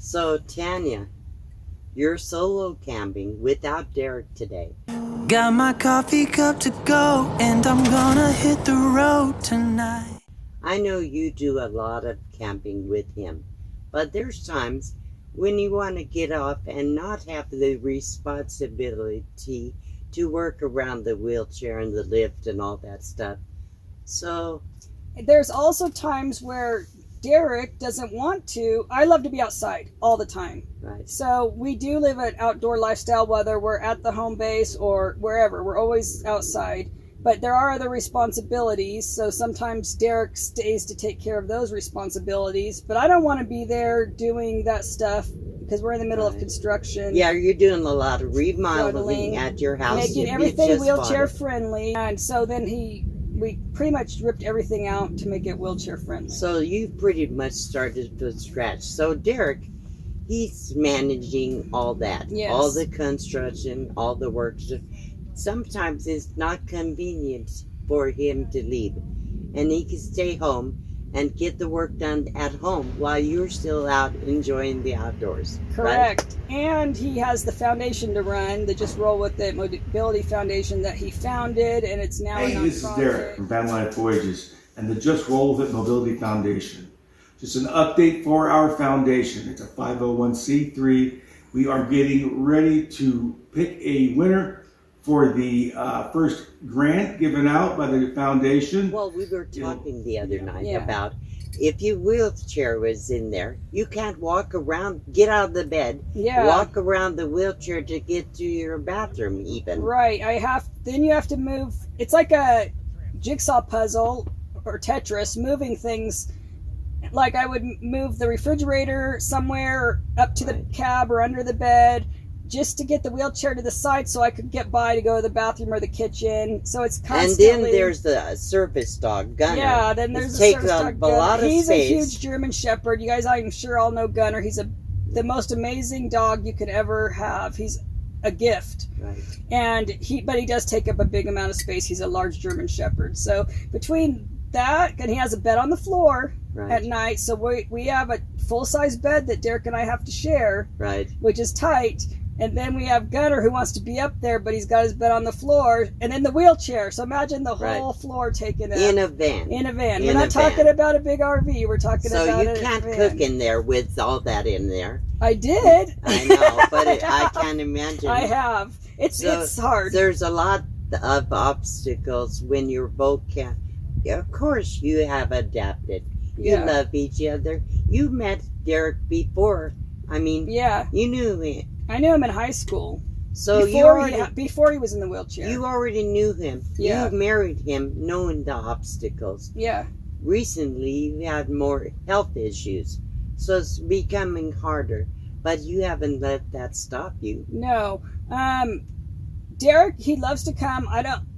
So, Tanya, you're solo camping without Derek today. Got my coffee cup to go, and I'm gonna hit the road tonight. I know you do a lot of camping with him, but there's times when you want to get off and not have the responsibility to work around the wheelchair and the lift and all that stuff. So, there's also times where Derek doesn't want to. I love to be outside all the time. right. So we do live an outdoor lifestyle, whether we're at the home base or wherever. We're always outside. But there are other responsibilities, so sometimes Derek stays to take care of those responsibilities. But I don't want to be there doing that stuff because we're in the middle of construction. Yeah, you're doing a lot of remodeling at your house. Making everything wheelchair friendly. And so then we pretty much ripped everything out to make it wheelchair friendly. So you pretty much started from scratch. So Derek, he's managing all that. Yes. All the construction, all the work. Sometimes it's not convenient for him to leave. And he can stay home and get the work done at home while you're still out enjoying the outdoors. Correct. Right? And he has the foundation to run, the Just Roll With It Mobility Foundation that he founded, and it's now a nonprofit. Hey, this is Derek from Van Life Voyages and the Just Roll With It Mobility Foundation. Just an update for our foundation. It's a 501c3. We are getting ready to pick a winner for the first grant given out by the foundation. Well, we were talking the other night about if your wheelchair was in there, you can't walk around, get out of the bed, walk around the wheelchair to get to your bathroom even. Right. Then you have to move. It's like a jigsaw puzzle or Tetris, moving things. Like I would move the refrigerator somewhere up to the cab or under the bed, just to get the wheelchair to the side so I could get by to go to the bathroom or the kitchen. So it's constantly... And then there's the service dog, Gunner. Yeah, then there's a service dog, Gunner. He's a huge German Shepherd. You guys, I'm sure all know Gunner. He's the most amazing dog you could ever have. He's a gift. Right. But he does take up a big amount of space. He's a large German Shepherd. So between that, and he has a bed on the floor at night. So we have a full-size bed that Derek and I have to share, which is tight. And then we have Gunner who wants to be up there, but he's got his bed on the floor. And then the wheelchair. So imagine the whole floor taken up. In a van. We're not talking about a big RV. We're talking about So you can't cook in there with all that in there. I did. I know, but I can't imagine. I have. It's hard. There's a lot of obstacles when you're both Of course you have adapted. You love each other. You met Derek before. I mean, you knew him. I knew him in high school. So before he was in the wheelchair. You already knew him. Yeah. You married him knowing the obstacles. Yeah. Recently, you had more health issues, so it's becoming harder. But you haven't let that stop you. No. Derek, he loves to come.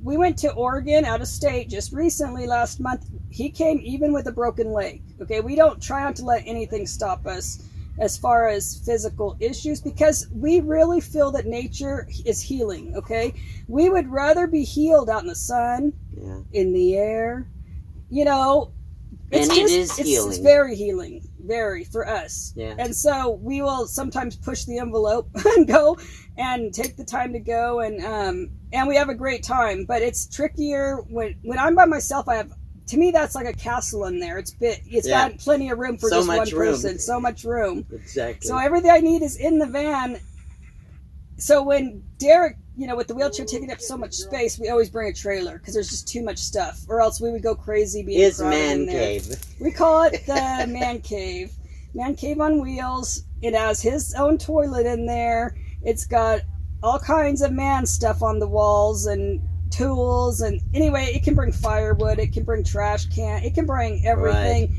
We went to Oregon, out of state, just recently last month. He came even with a broken leg. Okay, we don't try not to let anything stop us as far as physical issues, because we really feel that nature is healing, okay? We would rather be healed out in the sun, in the air, it's healing. It's very healing, very, for us. Yeah. And so we will sometimes push the envelope and go and take the time to go, and we have a great time. But it's trickier when I'm by myself. To me, that's like a castle in there. It's got plenty of room for just one person. So much room. Exactly. So everything I need is in the van. So when Derek, with the wheelchair taking up so much space, we always bring a trailer because there's just too much stuff, or else we would go crazy being His crowded man in there. cave. We call it the man cave. Man cave on wheels. It has his own toilet in there. It's got all kinds of man stuff on the walls and tools, and anyway, it can bring firewood, it can bring trash can, it can bring everything.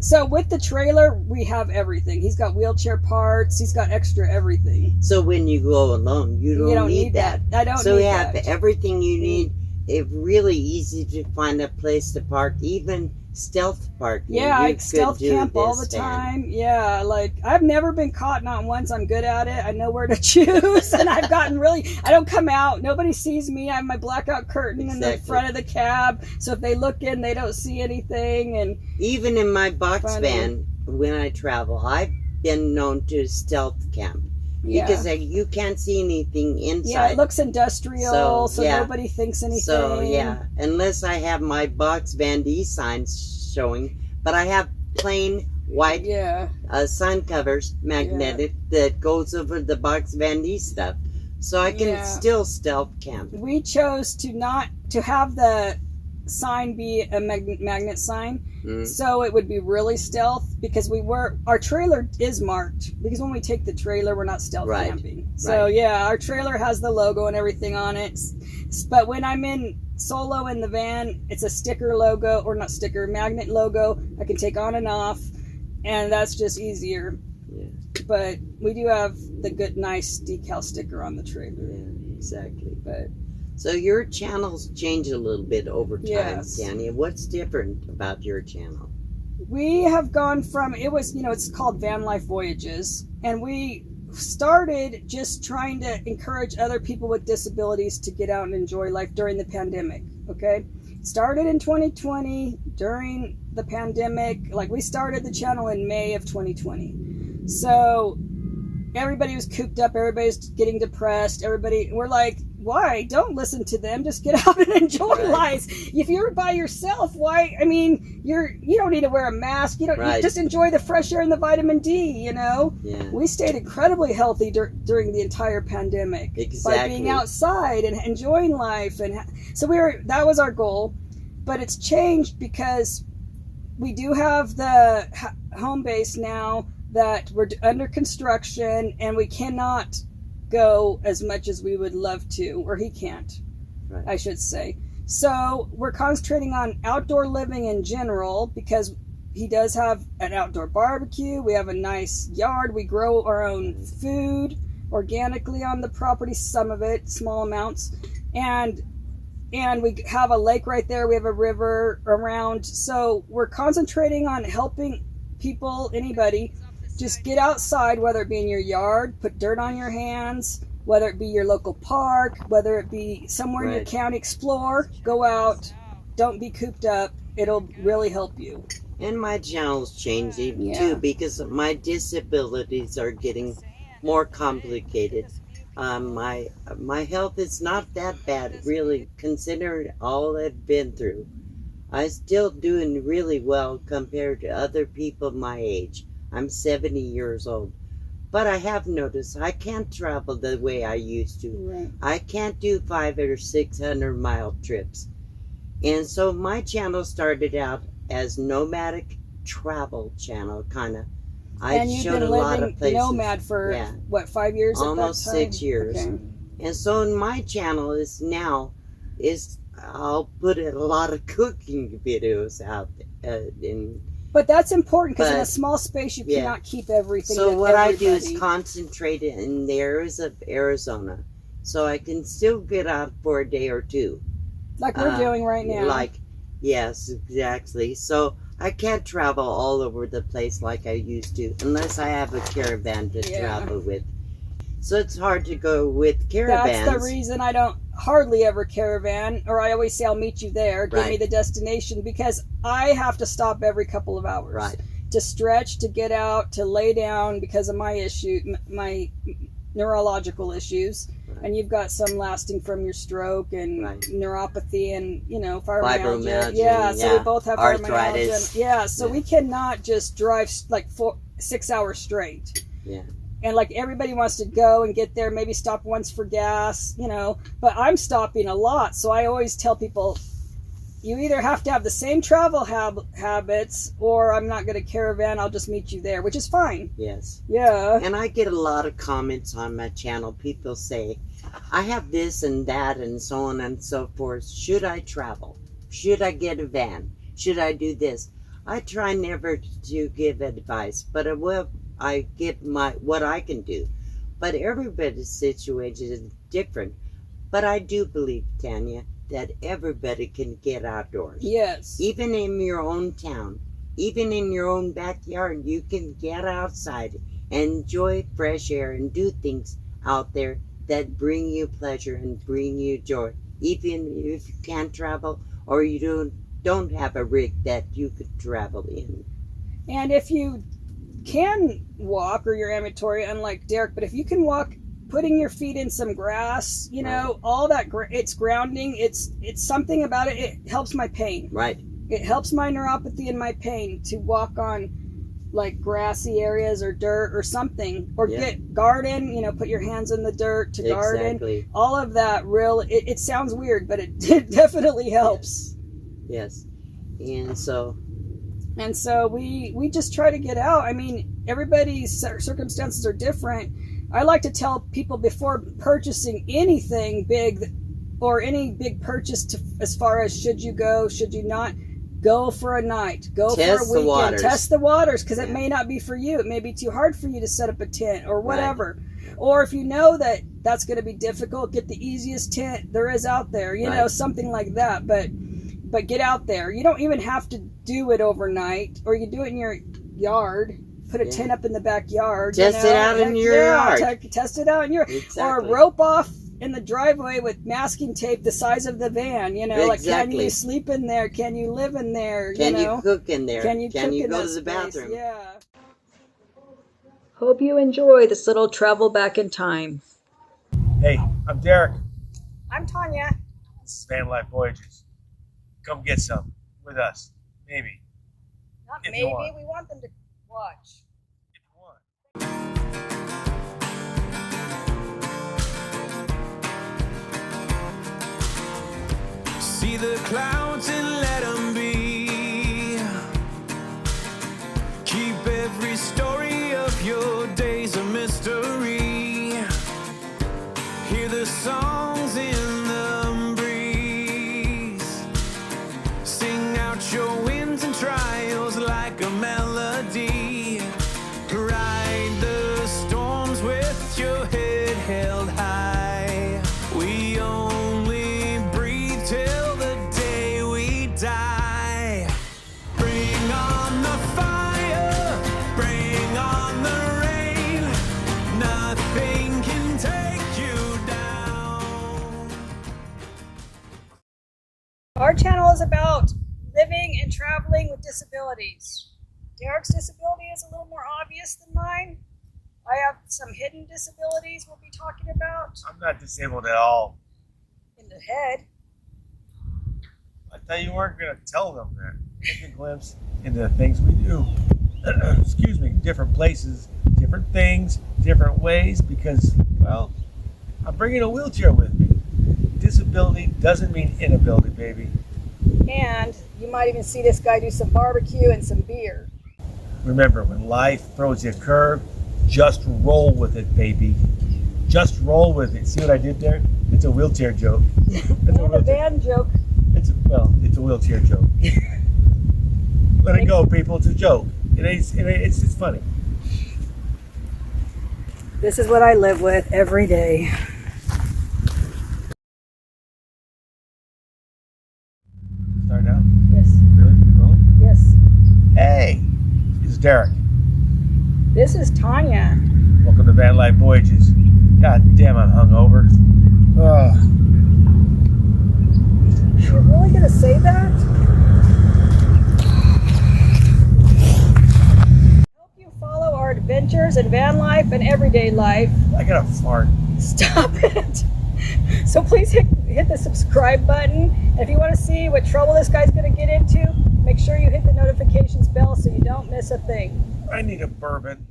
So with the trailer, we have everything. He's got wheelchair parts, he's got extra everything. So when you go alone, you don't need that. I don't need that. So you have everything you need. It's really easy to find a place to park, even stealth parking. Yeah, I stealth camp all the time. Yeah, like I've never been caught, not once. I'm good at it. I know where to choose, and I've gotten I don't come out. Nobody sees me. I have my blackout curtain in the front of the cab, so if they look in, they don't see anything. And even in my box van, when I travel, I been known to stealth camp because you can't see anything inside. Yeah, it looks industrial, so yeah. nobody thinks anything. So yeah, unless I have my box Van D signs showing, but I have plain white sun covers, magnetic, that goes over the box Van D stuff, so I can still stealth camp. We chose to not to have the sign be a magnet sign, so it would be really stealth, because our trailer is marked, because when we take the trailer, we're not stealth camping. So yeah, our trailer has the logo and everything on it, but when I'm in solo in the van, it's a sticker logo, or not sticker, magnet logo. I can take on and off, and that's just easier. Yeah. But we do have the good, nice decal sticker on the trailer. Yeah, exactly. But so your channels change a little bit over time, Yes. Tanya. What's different about your channel? we have gone from, it's called Van Life Voyages, and we started just trying to encourage other people with disabilities to get out and enjoy life during the pandemic. Okay, started in 2020 during the pandemic. Like, we started the channel in May of 2020, so everybody was cooped up, everybody's getting depressed, we're like, why? Don't listen to them, just get out and enjoy life. If you're by yourself, why? I mean, you don't need to wear a mask, you just enjoy the fresh air and the vitamin D. We stayed incredibly healthy during the entire pandemic by being outside and enjoying life, and so that was our goal. But it's changed because we do have the home base now that we're under construction, and we cannot go as much as we would love to, or he can't, I should say. So we're concentrating on outdoor living in general, because he does have an outdoor barbecue. We have a nice yard. We grow our own food organically on the property, some of it, small amounts. And we have a lake right there. We have a river around. So we're concentrating on helping people, anybody, just get outside, whether it be in your yard, put dirt on your hands, whether it be your local park, whether it be somewhere in your county, explore, go out, don't be cooped up. It'll really help you. And my channel's changing too, because my disabilities are getting more complicated. My health is not that bad, really, considering all I've been through. I'm still doing really well compared to other people my age. I'm 70 years old. But I have noticed I can't travel the way I used to. Right. I can't do 500 or 600 mile trips. And so my channel started out as nomadic travel channel, kind of. I showed a lot of places. Nomad for, 5 years? Almost at that time? 6 years. Okay. And so my channel I'll put a lot of cooking videos out But that's important, because in a small space you cannot keep everything. So what I do is concentrate in the areas of Arizona, so I can still get out for a day or two. Like we're doing right now. Yes, exactly. So I can't travel all over the place like I used to, unless I have a caravan to travel with. So it's hard to go with caravans. That's the reason I don't hardly ever caravan, or I always say I'll meet you there, give me the destination, because I have to stop every couple of hours to stretch, to get out, to lay down because of my neurological issues. And you've got some lasting from your stroke and neuropathy and, fibromyalgia. So we both have arthritis. Fibromyalgia. So we cannot just drive like 6 hours straight. Yeah. And like everybody wants to go and get there, maybe stop once for gas, but I'm stopping a lot. So I always tell people, you either have to have the same travel habits, or I'm not going to caravan, I'll just meet you there, which is fine. Yes. Yeah. And I get a lot of comments on my channel. People say, I have this and that and so on and so forth. Should I travel? Should I get a van? Should I do this? I try never to give advice, but I get what I can do. But everybody's situation is different. But I do believe, Tanya, that everybody can get outdoors. Yes. Even in your own town, even in your own backyard, you can get outside and enjoy fresh air and do things out there that bring you pleasure and bring you joy. Even if you can't travel, or you don't have a rig that you could travel in. And if you can walk or you're ambulatory, unlike Derek, but if you can walk, putting your feet in some grass, you know, all that, it's grounding. It's something about it. It helps my pain. Right. It helps my neuropathy and my pain to walk on like grassy areas or dirt or something, or get garden, you know, put your hands in the dirt to garden. All of that it sounds weird, but it definitely helps. Yes. And so we just try to get out. I mean, everybody's circumstances are different. I like to tell people before purchasing anything big or any big purchase, as far as should you go, should you not, go for a night, go for a weekend, test the waters, because it may not be for you. It may be too hard for you to set up a tent or whatever. Or if you know that that's going to be difficult, get the easiest tent there is out there, you know, something like that. But get out there. You don't even have to do it overnight, or you do it in your yard. Put a tent up in the backyard. Test it out in your yard. Test it out in your or rope off in the driveway with masking tape the size of the van, you know, like, can you sleep in there? Can you live in there? Can you cook in there? Can you go to the bathroom? Yeah. Hope you enjoy this little travel back in time. Hey, I'm Derek. I'm Tanya. This is Van Life Voyages. Come get some with us. Maybe. Not if maybe. We want them to watch. If you want. See the clouds and let them be. Keep every story of your days a mystery. Hear the songs in the breeze. Sing out your wins and trials like a melody. Ride the storms with your head held high. We only breathe till the day we die. Bring on the fire, bring on the rain. Nothing can take you down. Our channel is about living and traveling with disabilities. Derek's disability is a little more obvious than mine. I have some hidden disabilities we'll be talking about. I'm not disabled at all. In the head. I thought you weren't going to tell them that. Take a glimpse into the things we do. Excuse me, different places, different things, different ways, because, well, I'm bringing a wheelchair with me. Disability doesn't mean inability, baby. And you might even see this guy do some barbecue and some beer. Remember, when life throws you a curve, just roll with it, baby. Just roll with it. See what I did there? It's a wheelchair joke. And a van joke. It's a wheelchair joke. Let it go, people. It's a joke. It's funny. This is what I live with every day. Start now? Yes. Really? Rolling? Yes. Hey, it's Derek. This is Tanya. Welcome to Van Life Voyages. God damn, I'm hungover. You're really gonna say that? Help you follow our adventures in van life and everyday life. I got a fart. Stop it. So please hit the subscribe button. And if you want to see what trouble this guy's gonna get into, make sure you hit the notifications bell so you don't miss a thing. I need a bourbon.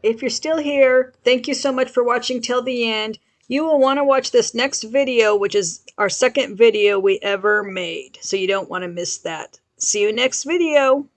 If you're still here, thank you so much for watching till the end. You will want to watch this next video, which is our second video we ever made. So you don't want to miss that. See you next video.